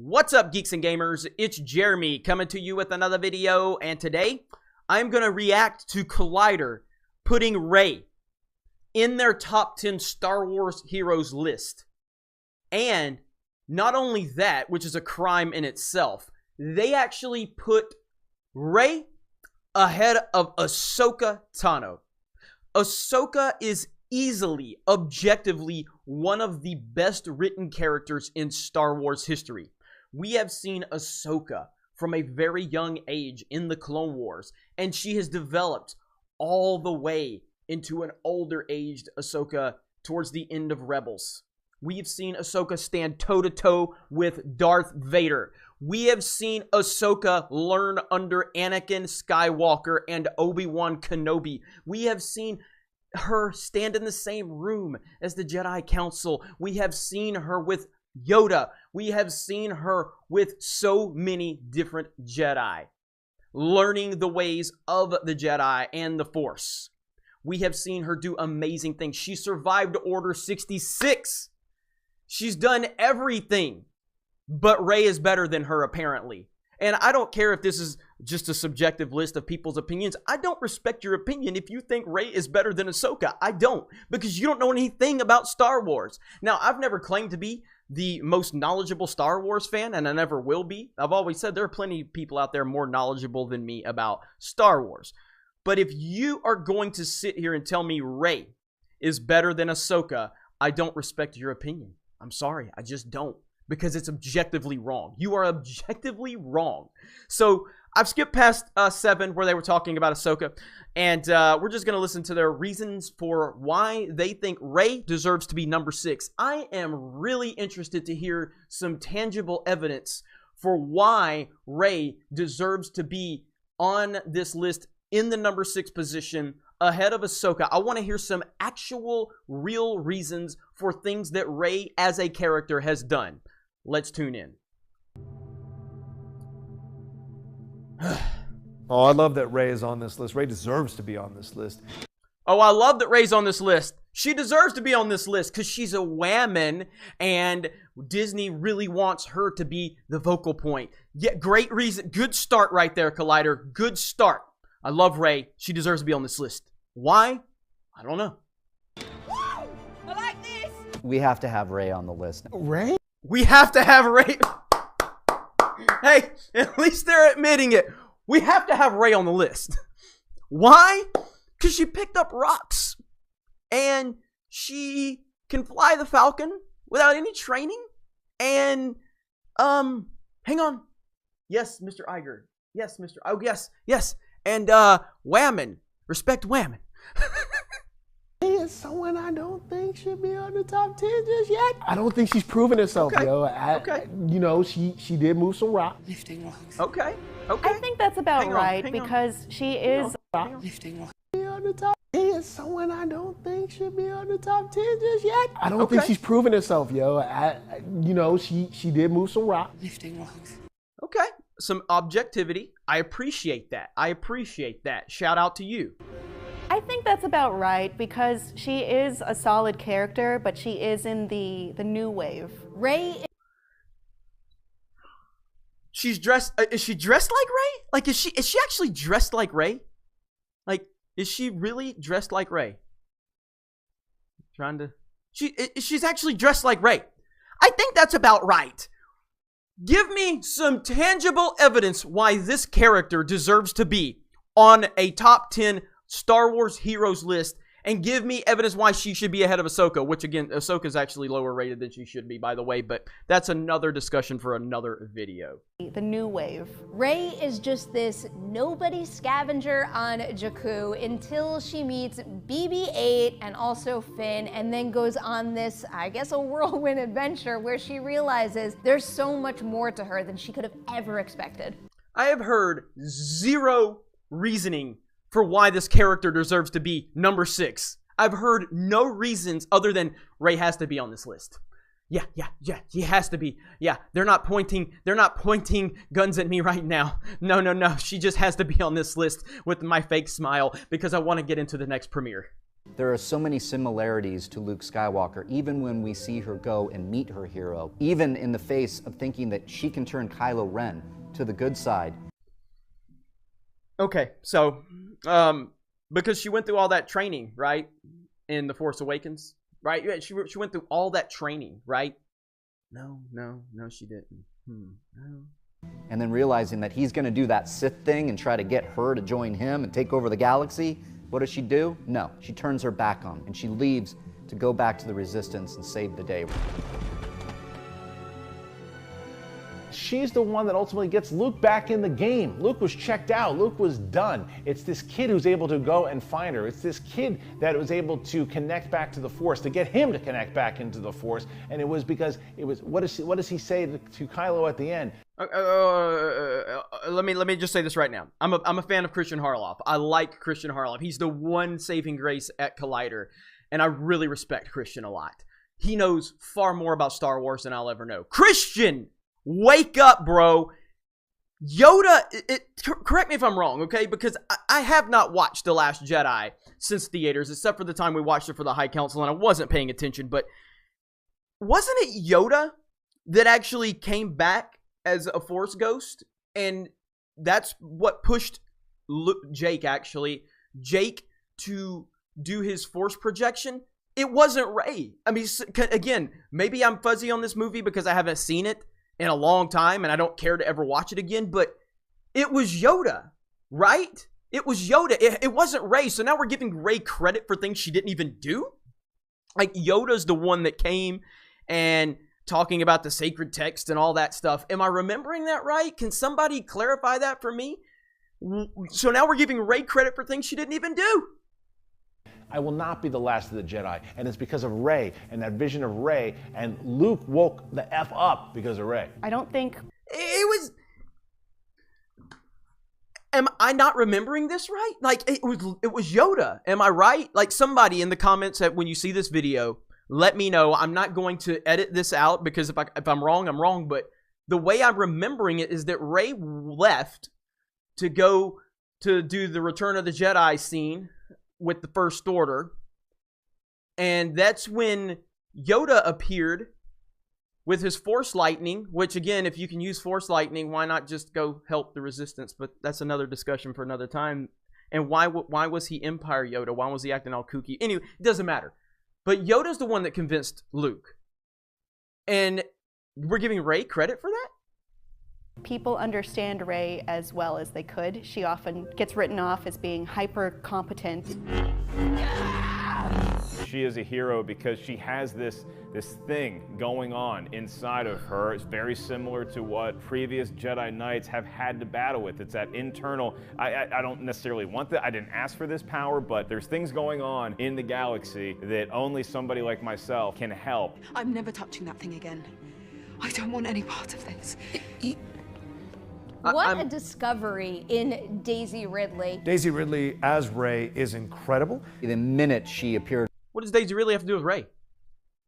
What's up, geeks and gamers? It's Jeremy coming to you with another video, and today I'm going to react to Collider putting Rey in their top 10 Star Wars heroes list. And not only that, which is a crime in itself, they actually put Rey ahead of Ahsoka Tano. Ahsoka is easily, objectively, one of the best written characters in Star Wars history. We have seen Ahsoka from a very young age in the Clone Wars, and she has developed all the way into an older aged Ahsoka towards the end of Rebels. We have seen Ahsoka stand toe-to-toe with Darth Vader. We have seen Ahsoka learn under Anakin Skywalker and Obi-Wan Kenobi. We have seen her stand in the same room as the Jedi Council. We have seen her with Yoda. We have seen her with so many different Jedi, learning the ways of the Jedi and the Force. We have seen her do amazing things. She survived Order 66. She's done everything, but Rey is better than her, apparently. And I don't care if this is just a subjective list of people's opinions. I don't respect your opinion if you think Rey is better than Ahsoka. I don't, because you don't know anything about Star Wars. Now, I've never claimed to be the most knowledgeable Star Wars fan, and I never will be. I've always said there are plenty of people out there more knowledgeable than me about Star Wars. But if you are going to sit here and tell me Rey is better than Ahsoka, I don't respect your opinion. I'm sorry, I just don't. Because it's objectively wrong. You are objectively wrong. So I've skipped past 7 where they were talking about Ahsoka. And we're just going to listen to their reasons for why they think Rey deserves to be number 6. I am really interested to hear some tangible evidence for why Rey deserves to be on this list in the number 6 position ahead of Ahsoka. I want to hear some actual, real reasons for things that Rey as a character has done. Let's tune in. Oh, I love that Rey is on this list. Rey deserves to be on this list. Oh, I love that Rey's on this list. She deserves to be on this list because she's a whammon and Disney really wants her to be the vocal point. Yeah, great reason. Good start right there, Collider. Good start. I love Rey. She deserves to be on this list. Why? I don't know. I like this. We have to have Rey on the list. Rey? We have to have Rey. Hey, at least they're admitting it. We have to have Rey on the list. Why? Because she picked up rocks. And she can fly the Falcon without any training. And, hang on. Yes, Mr. Iger. Yes, Mr. Oh, yes. And, whammon. Respect whammon. He is someone I don't think should be on the top 10 just yet. I don't think she's proven herself, Okay. yo. Okay. You know, she did move some rock. Lifting rocks. Okay. I think that's about Hang on, right hang on. because she is. Lifting rocks. Be on the top. He is someone I don't think should be on the top 10 just yet. I don't think Okay. she's proven herself, yo. You know, she did move some rock. Lifting rocks. Okay. Some objectivity. I appreciate that. Shout out to you. I think that's about right because she is a solid character, but she is in the new wave. Rey. She's dressed. Is she dressed like Rey? Like, is she actually dressed like Rey? Like, is she really dressed like Rey? She's actually dressed like Rey. I think that's about right. Give me some tangible evidence why this character deserves to be on a top 10 Star Wars heroes list, and give me evidence why she should be ahead of Ahsoka, which again, Ahsoka is actually lower rated than she should be, by the way, but that's another discussion for another video. The new wave. Rey is just this nobody scavenger on Jakku until she meets BB-8 and also Finn, and then goes on this, I guess, a whirlwind adventure where she realizes there's so much more to her than she could have ever expected. I have heard zero reasoning for why this character deserves to be number 6. I've heard no reasons other than Rey has to be on this list. Yeah, he has to be. Yeah, they're not pointing guns at me right now. No, she just has to be on this list with my fake smile because I want to get into the next premiere. There are so many similarities to Luke Skywalker, even when we see her go and meet her hero, even in the face of thinking that she can turn Kylo Ren to the good side. Okay, so, because she went through all that training, right, in The Force Awakens, right? Yeah, she went through all that training, right? No, she didn't. No. And then realizing that he's going to do that Sith thing and try to get her to join him and take over the galaxy, what does she do? No, she turns her back on him, and she leaves to go back to the Resistance and save the day. She's the one that ultimately gets Luke back in the game. Luke was checked out. Luke was done. It's this kid who's able to go and find her. It's this kid that was able to connect back to the Force, to get him to connect back into the Force. And it was because it was, what does he say to Kylo at the end? Let me just say this right now. I'm a fan of Christian Harloff. I like Christian Harloff. He's the one saving grace at Collider, and I really respect Christian a lot. He knows far more about Star Wars than I'll ever know. Christian! Wake up, bro. Yoda, correct me if I'm wrong, okay? Because I have not watched The Last Jedi since theaters, except for the time we watched it for the High Council, and I wasn't paying attention. But wasn't it Yoda that actually came back as a Force ghost? And that's what pushed Jake to do his Force projection? It wasn't Rey. I mean, again, maybe I'm fuzzy on this movie because I haven't seen it in a long time and I don't care to ever watch it again, but it was Yoda, right? It was Yoda. It wasn't Rey. So now we're giving Rey credit for things she didn't even do? Like, Yoda's the one that came and talking about the sacred text and all that stuff. Am I remembering that right? Can somebody clarify that for me? So now we're giving Rey credit for things she didn't even do. I will not be the last of the Jedi. And it's because of Rey and that vision of Rey. And Luke woke the F up because of Rey. I don't think... It was... Am I not remembering this right? Like, it was Yoda. Am I right? Like, somebody in the comments that when you see this video, let me know. I'm not going to edit this out because if I'm wrong, I'm wrong. But the way I'm remembering it is that Rey left to go to do the Return of the Jedi scene with the First Order, and that's when Yoda appeared with his Force Lightning, which again, if you can use Force Lightning, why not just go help the Resistance? But that's another discussion for another time. And why was he Empire Yoda? Why was he acting all kooky? Anyway, it doesn't matter. But Yoda's the one that convinced Luke, and we're giving Rey credit for that? People understand Rey as well as they could. She often gets written off as being hyper competent. She is a hero because she has this thing going on inside of her. It's very similar to what previous Jedi Knights have had to battle with. It's that internal, I don't necessarily want that. I didn't ask for this power, but there's things going on in the galaxy that only somebody like myself can help. I'm never touching that thing again. I don't want any part of this. What a discovery in Daisy Ridley. Daisy Ridley as Rey is incredible. The minute she appeared... What does Daisy Ridley have to do with Rey?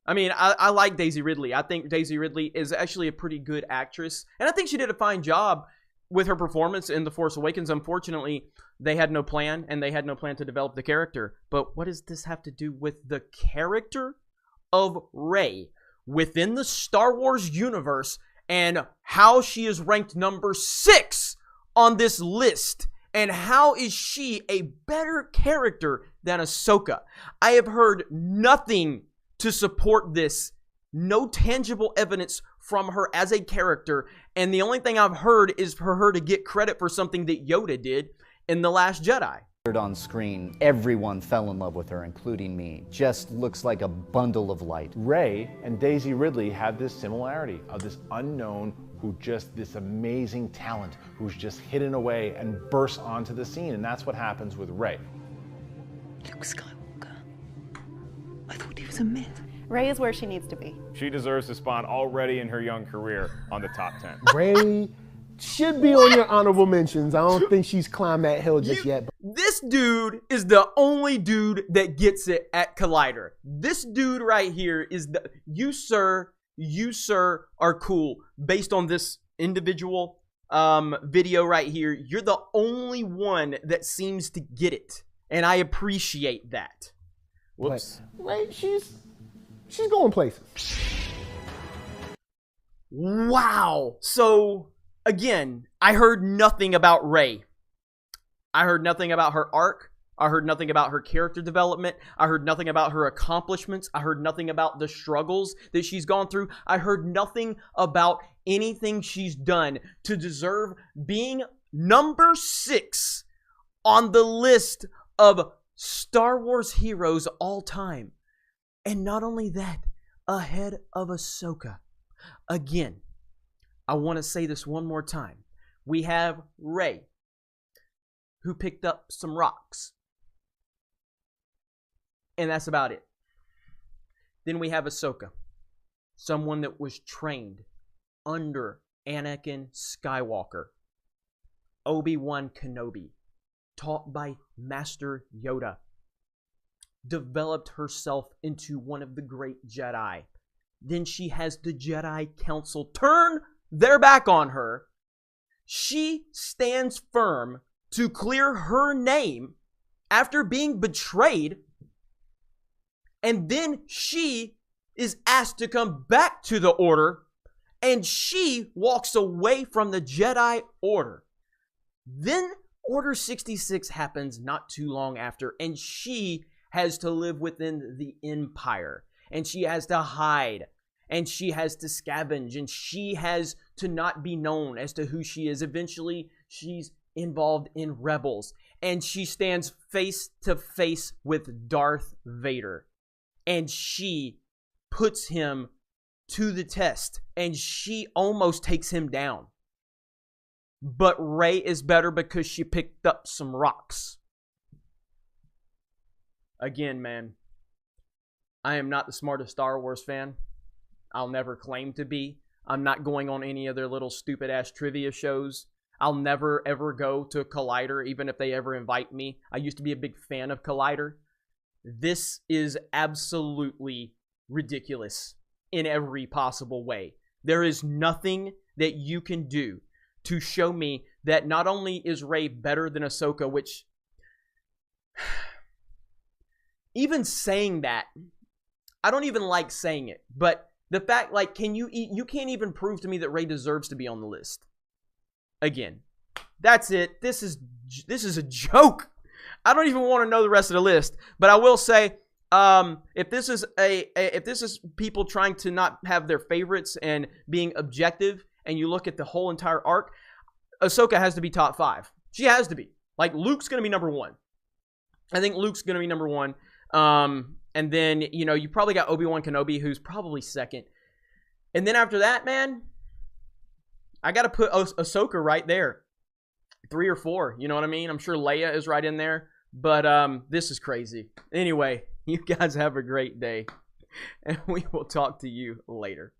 I mean, I like Daisy Ridley. I think Daisy Ridley is actually a pretty good actress. And I think she did a fine job with her performance in The Force Awakens. Unfortunately, they had no plan, and they had no plan to develop the character. But what does this have to do with the character of Rey within the Star Wars universe and how she is ranked number 6 on this list? And how is she a better character than Ahsoka? I have heard nothing to support this. No tangible evidence from her as a character. And the only thing I've heard is for her to get credit for something that Yoda did in The Last Jedi. On screen, everyone fell in love with her, including me. Just looks like a bundle of light. Rey and Daisy Ridley have this similarity of this unknown this amazing talent who's just hidden away and bursts onto the scene. And that's what happens with Rey. Luke Skywalker. I thought he was a myth. Rey is where she needs to be. She deserves to spawn already in her young career on the top 10. Rey should be on your honorable mentions. I don't think she's climbed that hill just yet. This dude is the only dude that gets it at Collider. This dude right here is you sir are cool. Based on this individual video right here, you're the only one that seems to get it. And I appreciate that. Whoops. But Rey, she's going places. Wow. So, again, I heard nothing about Rey. I heard nothing about her arc. I heard nothing about her character development. I heard nothing about her accomplishments. I heard nothing about the struggles that she's gone through. I heard nothing about anything she's done to deserve being number 6 on the list of Star Wars heroes all time. And not only that, ahead of Ahsoka. Again, I want to say this one more time. We have Rey, who picked up some rocks. And that's about it. Then we have Ahsoka, someone that was trained under Anakin Skywalker, Obi-Wan Kenobi, taught by Master Yoda, developed herself into one of the great Jedi. Then she has the Jedi Council turn their back on her. She stands firm to clear her name after being betrayed. And then she is asked to come back to the Order, and she walks away from the Jedi Order. Then Order 66 happens not too long after, and she has to live within the Empire, and she has to hide, and she has to scavenge, and she has to not be known as to who she is. Eventually, she's involved in rebels, and she stands face to face with Darth Vader. And she puts him to the test. And she almost takes him down. But Rey is better because she picked up some rocks. Again, man, I am not the smartest Star Wars fan. I'll never claim to be. I'm not going on any of their little stupid-ass trivia shows. I'll never, ever go to Collider, even if they ever invite me. I used to be a big fan of Collider. This is absolutely ridiculous in every possible way. There is nothing that you can do to show me that not only is Rey better than Ahsoka, which even saying that, I don't even like saying it, but the fact, like, you can't even prove to me that Rey deserves to be on the list. Again, that's it. This is a joke. I don't even want to know the rest of the list, but I will say, if this is people trying to not have their favorites and being objective, and you look at the whole entire arc, Ahsoka has to be top 5. She has to be. Like, Luke's going to be number 1. I think Luke's going to be number 1. And then, you probably got Obi-Wan Kenobi, who's probably second. And then after that, man, I got to put Ahsoka right there. 3 or 4, you know what I mean? I'm sure Leia is right in there. But this is crazy. Anyway, you guys have a great day. And we will talk to you later.